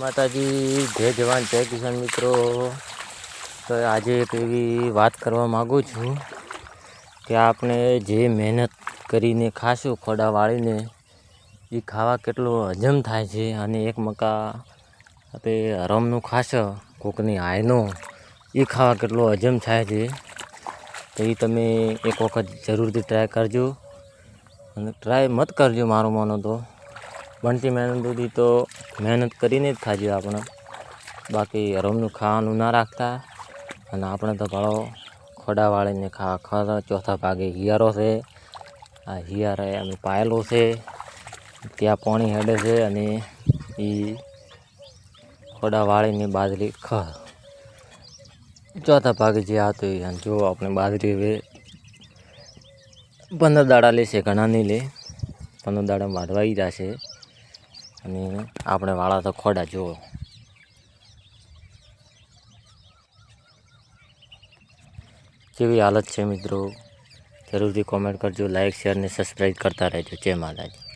માતાજી, જય જવાન જય કિસાન મિત્રો. તો આજે એક એવી વાત કરવા માગું છું કે આપણે જે મહેનત કરીને ખાશું ખોડા વાળીને એ ખાવા કેટલું હજમ થાય છે. અને એક મકા આપણે હરમનું ખાશો કોકની હાયનો એ ખાવા કેટલો હજમ થાય છે. તો એ તમે એક વખત જરૂરથી ટ્રાય કરજો. અને ટ્રાય મત કરજો મારું માનો તો બનતી મહેનત સુધી તો મહેનત કરીને જ ખાજો આપણે. બાકી હરમનું ખાવાનું ના રાખતા. અને આપણે તો ભાળો ખોડા વાળીને ખાવા ચોથા ભાગે હિયારો છે. આ હિયારા અમે પાયેલો છે, ત્યાં પાણી હેડે છે અને એ ખોડા વાળીને બાજરી ચોથા ભાગે જે આવતું હોય. જો આપણે બાજરી હવે 15 દાડા લેશે, ઘણા નહીં લે. 15 દાડા વાઢવાઈ જશે. અને આપણે વાળા તો ખોડા જુઓ કેવી હાલત છે મિત્રો. જરૂરથી કોમેન્ટ કરજો, લાઈક શેર ને સબસ્ક્રાઈબ કરતા રહેજો. જય માતાજી.